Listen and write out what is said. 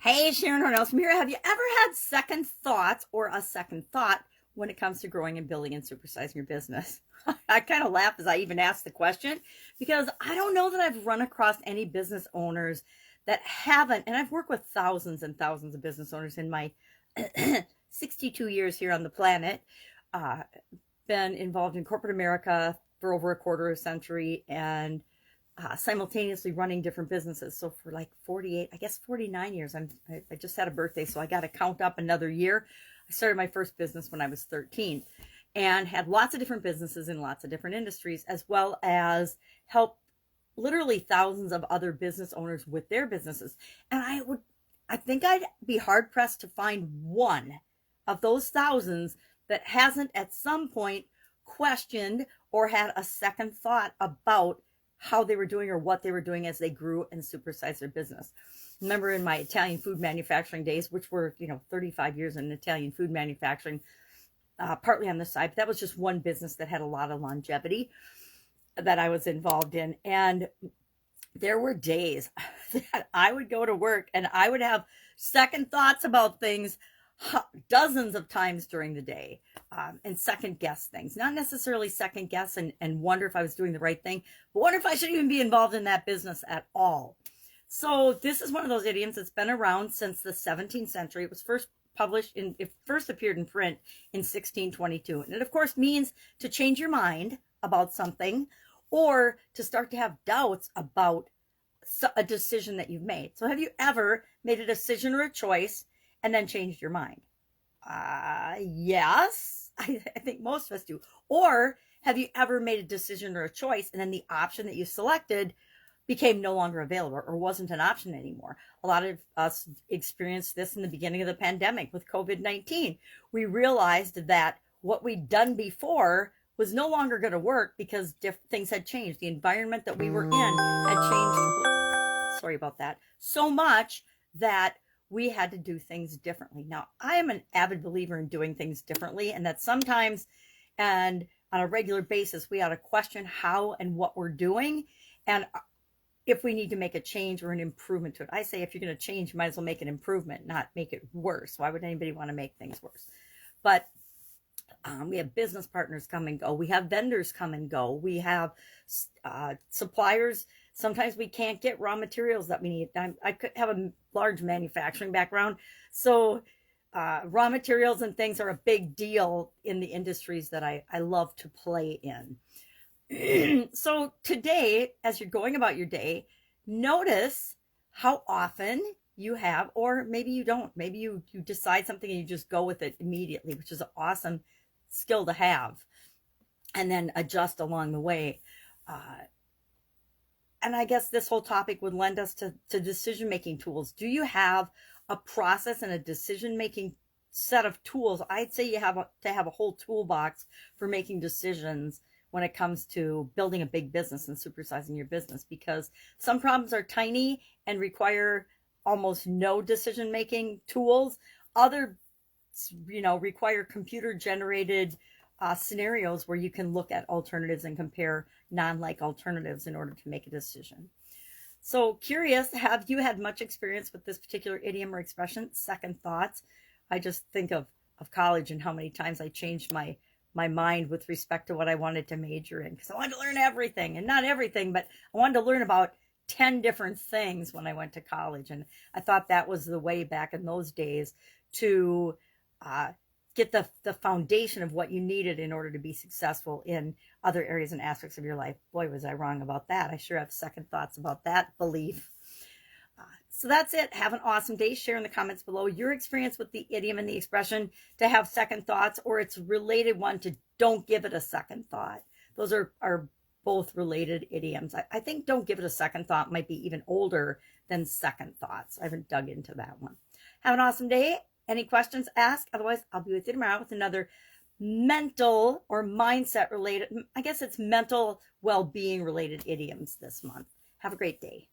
Hey, Sharon Horne-Ellstrom here. Have you ever had second thoughts or a second thought when it comes to growing and building and supersizing your business? I kind of laugh as I even ask the question because I don't know that I've run across any business owners that haven't, and I've worked with thousands and thousands of business owners in my 62 years here on the planet, uh, been involved in corporate America for over a quarter of a century and simultaneously running different businesses. So for like 48, I guess 49 years, I just had a birthday, so I got to count up another year. I started my first business when I was 13 and had lots of different businesses in lots of different industries, as well as help literally thousands of other business owners with their businesses. And I think I'd be hard pressed to find one of those thousands that hasn't at some point questioned or had a second thought about how they were doing or what they were doing as they grew and supersized their business. Remember in my Italian food manufacturing days, which were, 35 years in Italian food manufacturing, partly on the side, but that was just one business that had a lot of longevity that I was involved in. And there were days that I would go to work and I would have second thoughts about things dozens of times during the day, and second guess things, not necessarily second guess and wonder if I was doing the right thing, but wonder if I should even be involved in that business at all. So this is one of those idioms that's been around since the 17th century. It was first it first appeared in print in 1622. And it of course means to change your mind about something or to start to have doubts about a decision that you've made. So have you ever made a decision or a choice and then changed your mind? Yes, I think most of us do. Or have you ever made a decision or a choice and then the option that you selected became no longer available or wasn't an option anymore? A lot of us experienced this in the beginning of the pandemic with COVID-19. We realized that what we'd done before was no longer going to work because things had changed. The environment that we were in had changed. Sorry about that. So much that we had to do things differently. Now, I am an avid believer in doing things differently, and that sometimes and on a regular basis, we ought to question how and what we're doing and if we need to make a change or an improvement to it. I say if you're going to change, you might as well make an improvement, not make it worse. Why would anybody want to make things worse? But we have business partners come and go. We have vendors come and go. We have suppliers. Sometimes we can't get raw materials that we need. I could have a large manufacturing background. So raw materials and things are a big deal in the industries that I love to play in. So today, as you're going about your day, notice how often you have, or maybe you don't. Maybe you decide something and you just go with it immediately, which is an awesome skill to have, and then adjust along the way. And I guess this whole topic would lend us to decision-making tools. Do you have a process and a decision-making set of tools? I'd say you have to have a whole toolbox for making decisions when it comes to building a big business and supersizing your business, because some problems are tiny and require almost no decision-making tools. Other, require computer-generated scenarios where you can look at alternatives and compare non-like alternatives in order to make a decision. So curious, have you had much experience with this particular idiom or expression, second thoughts? I just think of college and how many times I changed my mind with respect to what I wanted to major in, because I wanted to learn everything, and not everything, but I wanted to learn about 10 different things when I went to college. And I thought that was the way back in those days to get the foundation of what you needed in order to be successful in other areas and aspects of your life. Boy, was I wrong about that. I sure have second thoughts about that belief. So that's it. Have an awesome day. Share in the comments below your experience with the idiom and the expression to have second thoughts, or its related one to don't give it a second thought. Those are both related idioms. I think don't give it a second thought might be even older than second thoughts. I haven't dug into that one. Have an awesome day. Any questions, ask. Otherwise, I'll be with you tomorrow with another mental or mindset related, I guess it's mental well-being related idioms this month. Have a great day.